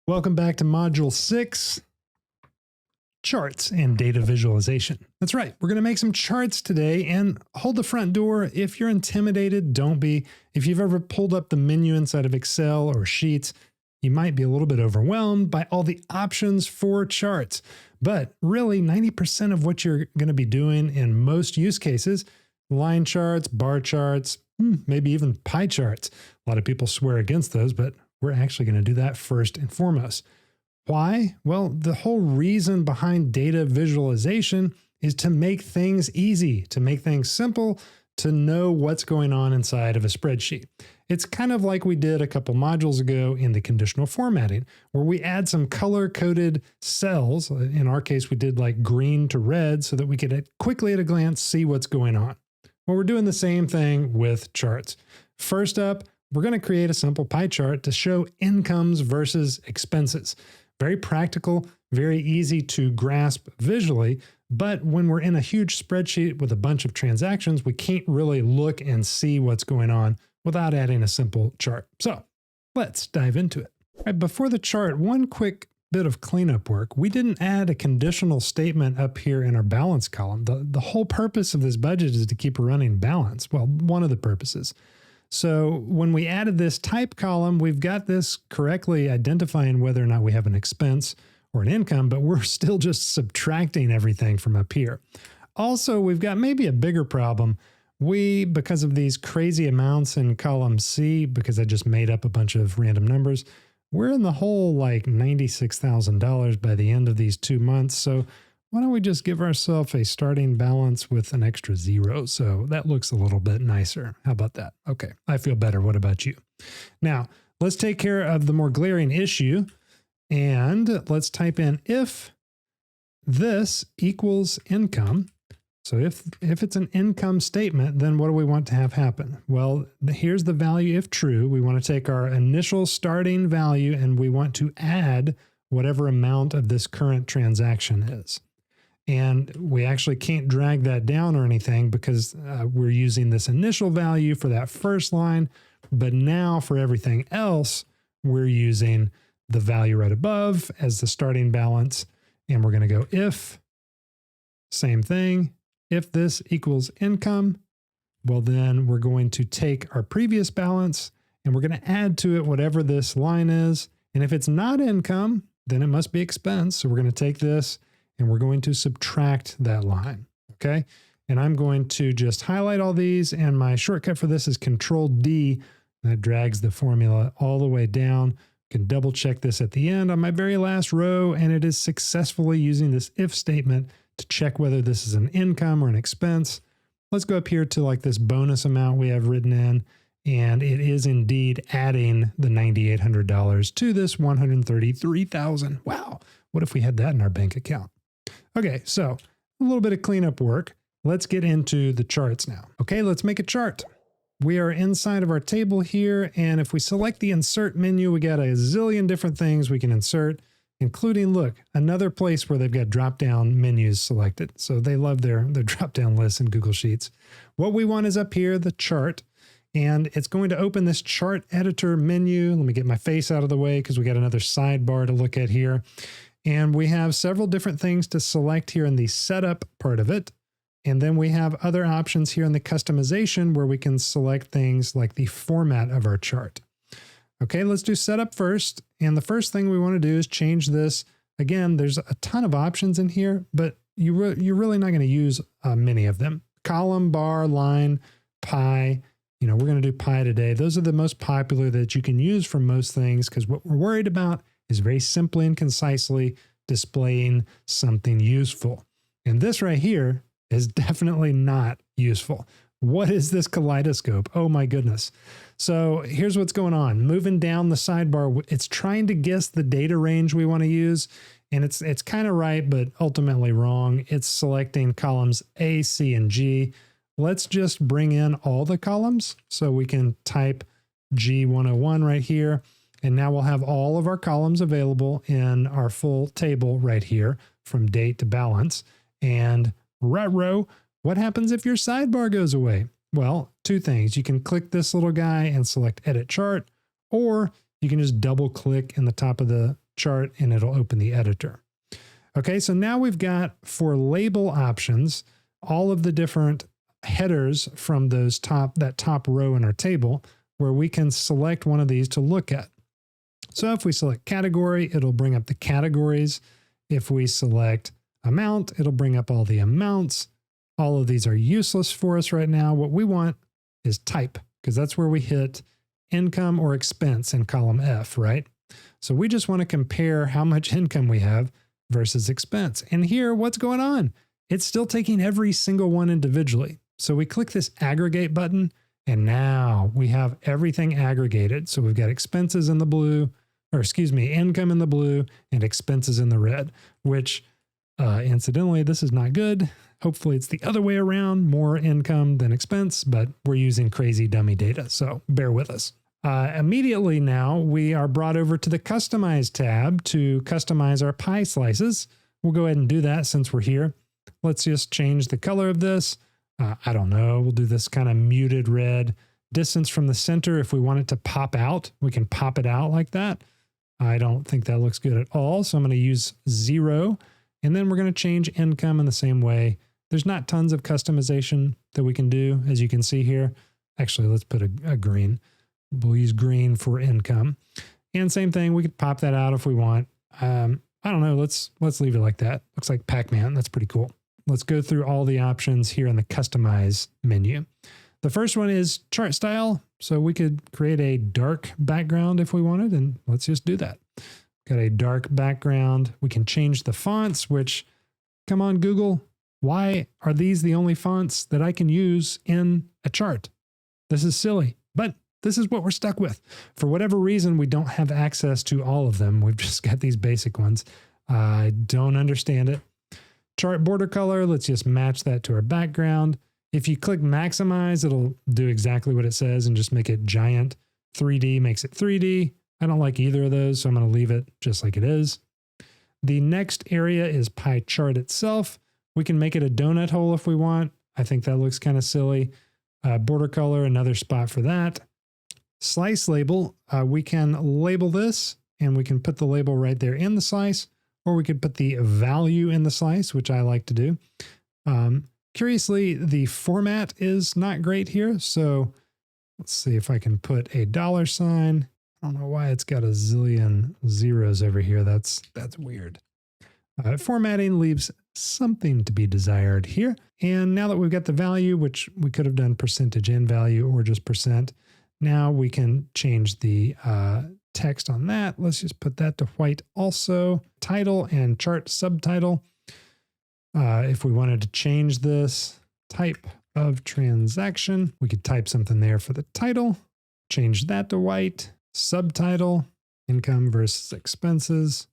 Welcome back to Module 6, Charts and Data Visualization. That's right, we're going to make some charts today, and hold the front door. If you're intimidated, don't be. If you've ever pulled up the menu inside of Excel or Sheets, you might be a little bit overwhelmed by all the options for charts. But really, 90% of what you're going to be doing in most use cases, line charts, bar charts, maybe even pie charts. A lot of people swear against those, but we're actually going to do that first and foremost. Why? Well, the whole reason behind data visualization is to make things easy, to make things simple, to know what's going on inside of a spreadsheet. It's kind of like we did a couple modules ago in the conditional formatting, where we add some color-coded cells. In our case, we did like green to red so that we could quickly at a glance see what's going on. Well, we're doing the same thing with charts. First up, we're going to create a simple pie chart to show incomes versus expenses. Very practical, very easy to grasp visually, but when we're in a huge spreadsheet with a bunch of transactions, we can't really look and see what's going on without adding a simple chart. So let's dive into it. All right, before the chart, one quick bit of cleanup work. We didn't add a conditional statement up here in our balance column. The whole purpose of this budget is to keep a running balance. Well, one of the purposes. So when we added this type column, we've got this correctly identifying whether or not we have an expense or an income, but we're still just subtracting everything from up here. Also, we've got maybe a bigger problem. Because of these crazy amounts in column C, because I just made up a bunch of random numbers, we're in the hole like $96,000 by the end of these 2 months. So why don't we just give ourselves a starting balance with an extra zero? So that looks a little bit nicer. How about that? Okay, I feel better. What about you? Now, let's take care of the more glaring issue, and let's type in if this equals income. So if it's an income statement, then what do we want to have happen? Well, here's the value if true. We want to take our initial starting value and we want to add whatever amount of this current transaction is. And we actually can't drag that down or anything because we're using this initial value for that first line. But now for everything else, we're using the value right above as the starting balance. And we're going to go if, same thing, if this equals income, well, then we're going to take our previous balance and we're going to add to it whatever this line is. And if it's not income, then it must be expense. So we're going to take this and we're going to subtract that line, okay? And I'm going to just highlight all these, and my shortcut for this is Control-D. That drags the formula all the way down. You can double check this at the end on my very last row, and it is successfully using this if statement to check whether this is an income or an expense. Let's go up here to like this bonus amount we have written in, and it is indeed adding the $9,800 to this $133,000. Wow, what if we had that in our bank account? Okay, so a little bit of cleanup work. Let's get into the charts now. Okay, let's make a chart. We are inside of our table here, and if we select the insert menu, we got a zillion different things we can insert, including, look, another place where they've got drop-down menus selected. So they love their drop-down lists in Google Sheets. What we want is up here, the chart, and it's going to open this chart editor menu. Let me get my face out of the way because we got another sidebar to look at here. And we have several different things to select here in the setup part of it. And then we have other options here in the customization where we can select things like the format of our chart. Okay, let's do setup first. And the first thing we want to do is change this. Again, there's a ton of options in here, but you're really not going to use many of them. Column, bar, line, pie. We're going to do pie today. Those are the most popular that you can use for most things because what we're worried about is very simply and concisely displaying something useful. And this right here is definitely not useful. What is this kaleidoscope? Oh my goodness. So here's what's going on. Moving down the sidebar, it's trying to guess the data range we want to use. And it's kind of right, but ultimately wrong. It's selecting columns A, C, and G. Let's just bring in all the columns. So we can type G101 right here. And now we'll have all of our columns available in our full table right here from date to balance. And ruh-roh, what happens if your sidebar goes away? Well, two things. You can click this little guy and select Edit Chart, or you can just double click in the top of the chart and it'll open the editor. Okay, so now we've got for label options, all of the different headers from that top row in our table where we can select one of these to look at. So if we select category, it'll bring up the categories. If we select amount, it'll bring up all the amounts. All of these are useless for us right now. What we want is type, because that's where we hit income or expense in column F, right? So we just want to compare how much income we have versus expense. And here, what's going on? It's still taking every single one individually. So we click this aggregate button, and now we have everything aggregated. So we've got expenses in the blue, income in the blue and expenses in the red, which incidentally, this is not good. Hopefully it's the other way around, more income than expense, but we're using crazy dummy data, so bear with us. Immediately now, we are brought over to the Customize tab to customize our pie slices. We'll go ahead and do that since we're here. Let's just change the color of this. I don't know, we'll do this kind of muted red. Distance from the center, if we want it to pop out, we can pop it out like that. I don't think that looks good at all, so I'm going to use 0. And then we're going to change income in the same way. There's not tons of customization that we can do, as you can see here. Actually, let's put a green. We'll use green for income. And same thing, we could pop that out if we want. I don't know, let's leave it like that. Looks like Pac-Man, that's pretty cool. Let's go through all the options here in the Customize menu. The first one is chart style. So we could create a dark background if we wanted, and let's just do that. Got a dark background. We can change the fonts, which, come on, Google, why are these the only fonts that I can use in a chart? This is silly, but this is what we're stuck with. For whatever reason, we don't have access to all of them. We've just got these basic ones. I don't understand it. Chart border color, let's just match that to our background. If you click maximize, it'll do exactly what it says and just make it giant. 3D makes it 3D. I don't like either of those, so I'm going to leave it just like it is. The next area is pie chart itself. We can make it a donut hole if we want. I think that looks kind of silly. Border color, another spot for that. Slice label, we can label this and we can put the label right there in the slice, or we could put the value in the slice, which I like to do. Curiously, the format is not great here. So let's see if I can put a $sign. I don't know why it's got a zillion zeros over here. That's weird. Formatting leaves something to be desired here. And now that we've got the value, which we could have done percentage in value or just percent, now we can change the text on that. Let's just put that to white also. Title and chart subtitle. If we wanted to change this type of transaction, we could type something there for the title, change that to white, subtitle, income versus expenses.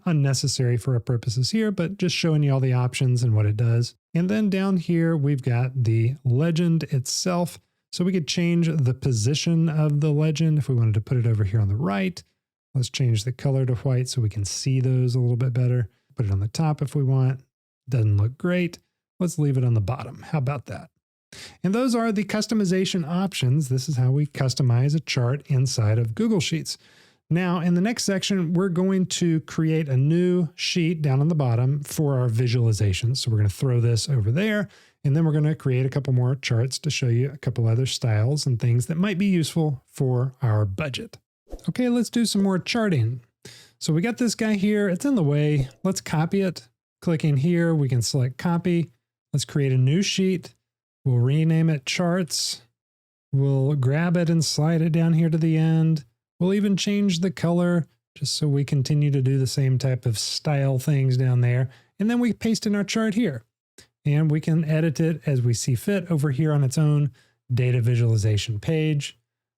Unnecessary for our purposes here, but just showing you all the options and what it does. And then down here, we've got the legend itself. So we could change the position of the legend if we wanted to put it over here on the right. Let's change the color to white so we can see those a little bit better. Put it on the top if we want. Doesn't look great. Let's leave it on the bottom. How about that? And those are the customization options. This is how we customize a chart inside of Google Sheets. Now, in the next section, we're going to create a new sheet down on the bottom for our visualizations. So we're going to throw this over there, and then we're going to create a couple more charts to show you a couple other styles and things that might be useful for our budget. Okay, let's do some more charting. So we got this guy here. It's in the way. Let's copy it. Clicking here, we can select copy. Let's create a new sheet. We'll rename it charts. We'll grab it and slide it down here to the end. We'll even change the color just so we continue to do the same type of style things down there. And then we paste in our chart here. And we can edit it as we see fit over here on its own data visualization page.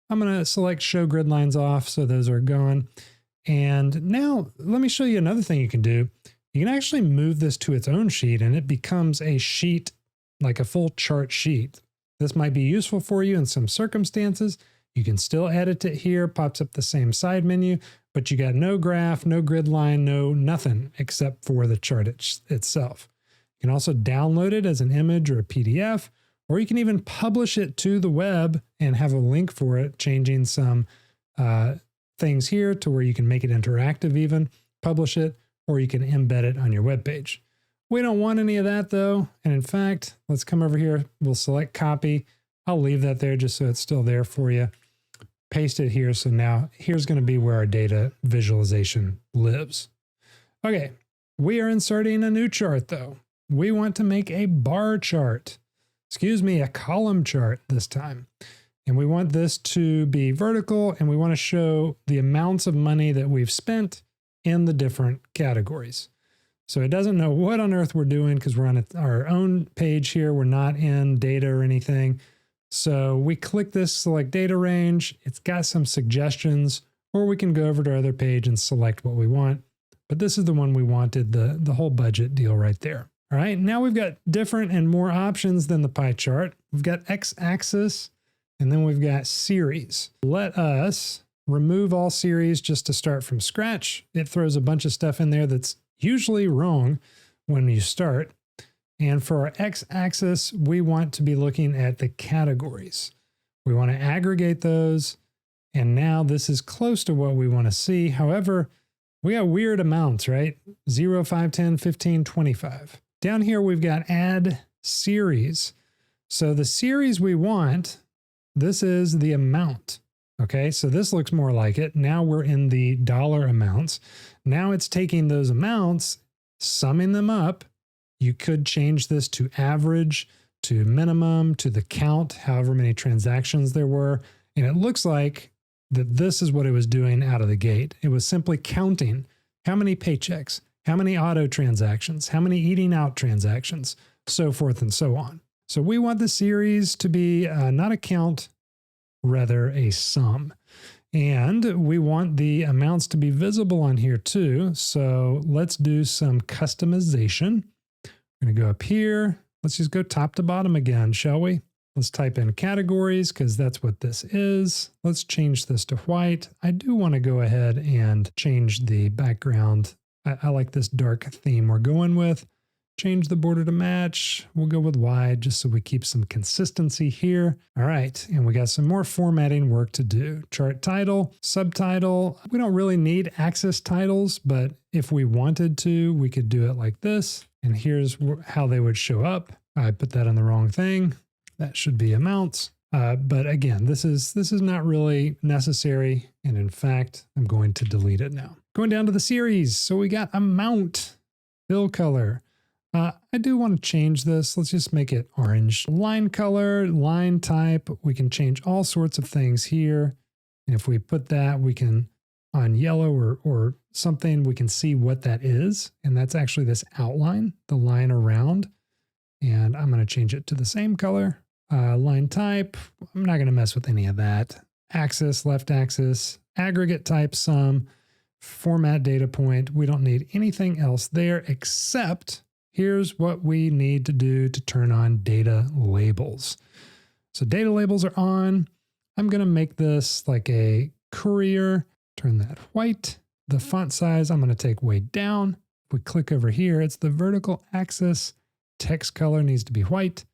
I'm going to select show grid lines off so those are gone. And now let me show you another thing you can do. You can actually move this to its own sheet and it becomes a sheet, like a full chart sheet. This might be useful for you in some circumstances. You can still edit it here, pops up the same side menu, but you got no graph, no grid line, no nothing except for the chart itself. You can also download it as an image or a PDF, or you can even publish it to the web and have a link for it, changing some things here to where you can make it interactive even, publish it, or you can embed it on your web page. We don't want any of that though. And in fact, let's come over here. We'll select copy. I'll leave that there just so it's still there for you. Paste it here. So now here's going to be where our data visualization lives. Okay. We are inserting a new chart though. We want to make a bar chart. Excuse me, a column chart this time. And we want this to be vertical and we want to show the amounts of money that we've spent in the different categories. So it doesn't know what on earth we're doing because we're on our own page here. We're not in data or anything. So we click this, select data range. It's got some suggestions, or we can go over to our other page and select what we want. But this is the one we wanted, the whole budget deal right there. All right, now we've got different and more options than the pie chart. We've got x-axis, and then we've got series. Let us remove all series just to start from scratch. It throws a bunch of stuff in there that's usually wrong when you start. And for our x-axis, we want to be looking at the categories. We want to aggregate those. And now this is close to what we want to see. However, we got weird amounts, right? 0, 5, 10, 15, 25. Down here, we've got add series. So the series we want, this is the amount. Okay, so this looks more like it. Now we're in the dollar amounts. Now it's taking those amounts, summing them up. You could change this to average, to minimum, to the count, however many transactions there were. And it looks like that this is what it was doing out of the gate. It was simply counting how many paychecks, how many auto transactions, how many eating out transactions, so forth and so on. So we want the series to be not a count, rather a sum. And we want the amounts to be visible on here too. So let's do some customization. I'm going to go up here. Let's just go top to bottom again, shall we? Let's type in categories because that's what this is. Let's change this to white. I do want to go ahead and change the background. I like this dark theme we're going with. Change the border to match. We'll go with wide just so we keep some consistency here. All right, and we got some more formatting work to do. Chart title, subtitle. We don't really need axis titles, but if we wanted to, we could do it like this. And here's how they would show up. I put that on the wrong thing. That should be amounts. But again, this is not really necessary. And in fact, I'm going to delete it now. Going down to the series. So we got amount, fill color. I do want to change this. Let's just make it orange. Line color, line type. We can change all sorts of things here. And if we put that, we can on yellow or something, we can see what that is. And that's actually this outline, the line around. And I'm going to change it to the same color. Line type, I'm not going to mess with any of that. Axis, left axis, aggregate type, sum, format data point. We don't need anything else there except here's what we need to do to turn on data labels. So data labels are on. I'm going to make this like a courier, turn that white. The font size, I'm going to take way down. If we click over here, it's the vertical axis. Text color needs to be white.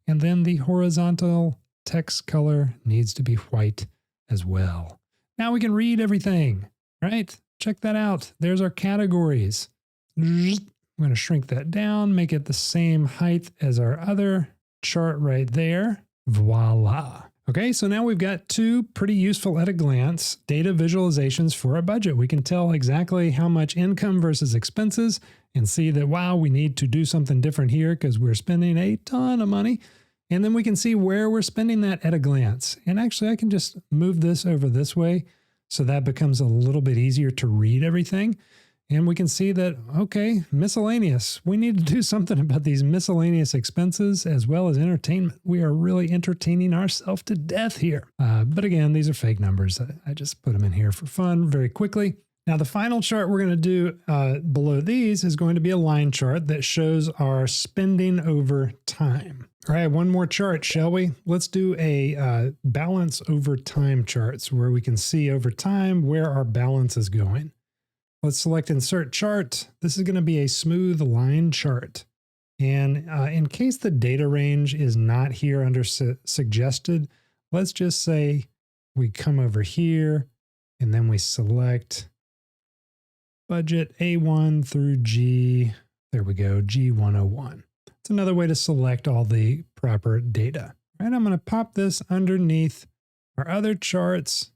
And then the horizontal text color needs to be white as well. Now we can read everything, right? Check that out. There's our categories. I'm going to shrink that down, make it the same height as our other chart right there. Voila. Okay, so now we've got two pretty useful at a glance data visualizations for our budget. We can tell exactly how much income versus expenses and see that, wow, we need to do something different here because we're spending a ton of money. And then we can see where we're spending that at a glance. And actually, I can just move this over this way so that becomes a little bit easier to read everything. And we can see that, okay, miscellaneous. We need to do something about these miscellaneous expenses as well as entertainment. We are really entertaining ourselves to death here. But again, these are fake numbers. I just put them in here for fun very quickly. Now, the final chart we're going to do below these is going to be a line chart that shows our spending over time. All right, one more chart, shall we? Let's do a balance over time charts where we can see over time where our balance is going. Let's select Insert Chart. This is going to be a smooth line chart. And in case the data range is not here under suggested, let's just say we come over here And then we select budget A1 through G. There we go, G101. It's another way to select all the proper data. All right, I'm going to pop this underneath our other charts,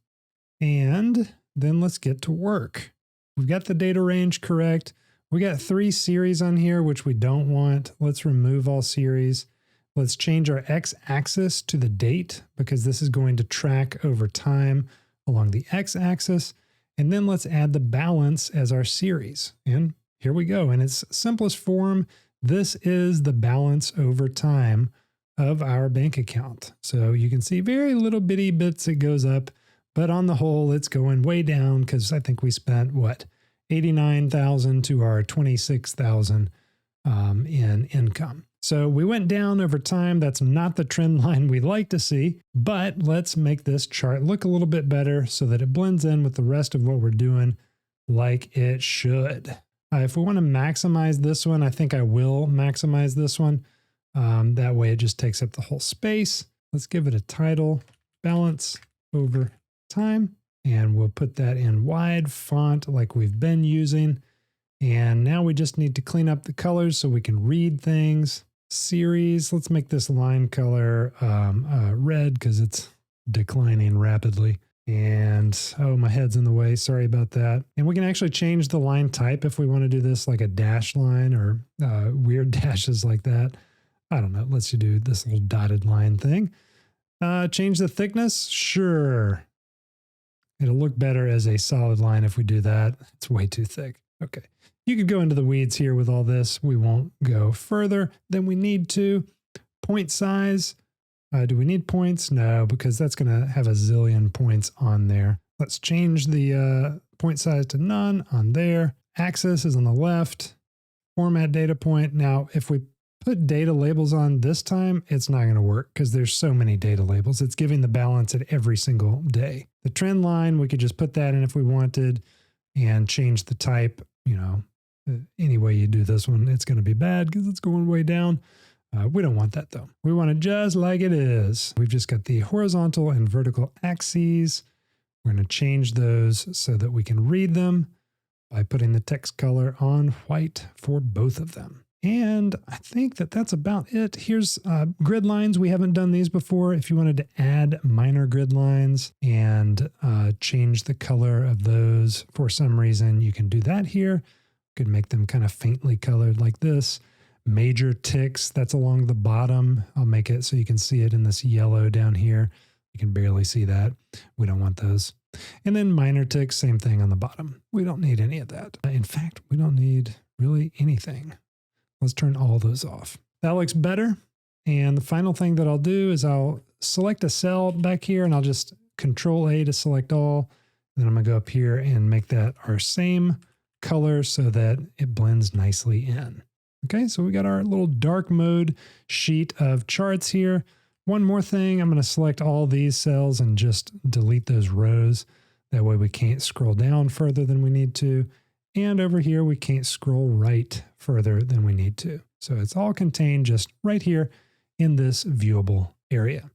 and then let's get to work. We've got the data range correct. We got 3 series on here, which we don't want. Let's remove all series. Let's change our x-axis to the date because this is going to track over time along the x-axis. And then let's add the balance as our series. And here we go. In its simplest form, this is the balance over time of our bank account. So you can see very little bitty bits it goes up, but on the whole, it's going way down because I think we spent, what, 89,000 to our 26,000 in income. So we went down over time. That's not the trend line we like to see, but let's make this chart look a little bit better so that it blends in with the rest of what we're doing like it should. If we want to maximize this one, I think I will maximize this one. That way it just takes up the whole space. Let's give it a title, balance over time. And we'll put that in wide font like we've been using. And now we just need to clean up the colors so we can read things. Series, let's make this line color red because it's declining rapidly. And oh, my head's in the way. Sorry about that. And we can actually change the line type if we want to do this like a dash line or weird dashes like that. I don't know. Let's do this little dotted line thing. Change the thickness. Sure. It'll look better as a solid line if we do that. It's way too thick. Okay. You could go into the weeds here with all this. We won't go further than we need to. Point size. Do we need points? No, because that's going to have a zillion points on there. Let's change the point size to none on there. Axis is on the left. Format data point. Now, if we put data labels on this time, it's not going to work because there's so many data labels. It's giving the balance at every single day. The trend line, we could just put that in if we wanted and change the type. You know, any way you do this one, it's going to be bad because it's going way down. We don't want that though. We want it just like it is. We've just got the horizontal and vertical axes. We're going to change those so that we can read them by putting the text color on white for both of them. And I think that that's about it. Here's grid lines. We haven't done these before. If you wanted to add minor grid lines and change the color of those for some reason, you can do that here. You could make them kind of faintly colored like this. Major ticks, that's along the bottom. I'll make it so you can see it in this yellow down here. You can barely see that. We don't want those. And then minor ticks, same thing on the bottom. We don't need any of that. In fact, we don't need really anything. Let's turn all those off. That looks better. And the final thing that I'll do is I'll select a cell back here and I'll just Control A to select all. Then I'm going to go up here and make that our same color so that it blends nicely in. Okay, so we got our little dark mode sheet of charts here. One more thing, I'm going to select all these cells and just delete those rows. That way we can't scroll down further than we need to. And over here, we can't scroll right further than we need to. So it's all contained just right here in this viewable area.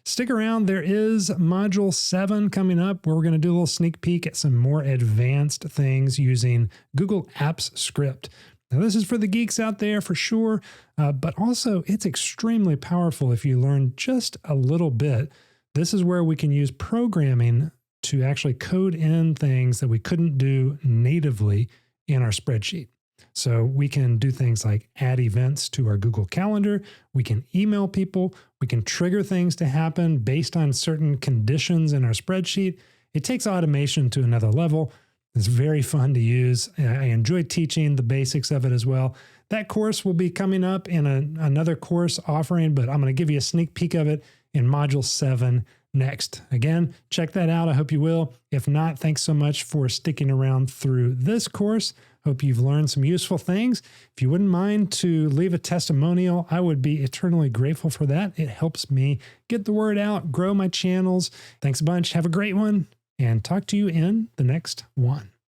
Stick around. There is Module 7 coming up where we're going to do a little sneak peek at some more advanced things using Google Apps Script. Now, this is for the geeks out there for sure, but also it's extremely powerful if you learn just a little bit. This is where we can use programming to actually code in things that we couldn't do natively in our spreadsheet. So we can do things like add events to our Google Calendar. We can email people. We can trigger things to happen based on certain conditions in our spreadsheet. It takes automation to another level. It's very fun to use. I enjoy teaching the basics of it as well. That course will be coming up in another course offering, but I'm going to give you a sneak peek of it in Module 7 next. Again, check that out. I hope you will. If not, thanks so much for sticking around through this course. Hope you've learned some useful things. If you wouldn't mind to leave a testimonial, I would be eternally grateful for that. It helps me get the word out, grow my channels. Thanks a bunch. Have a great one, and talk to you in the next one.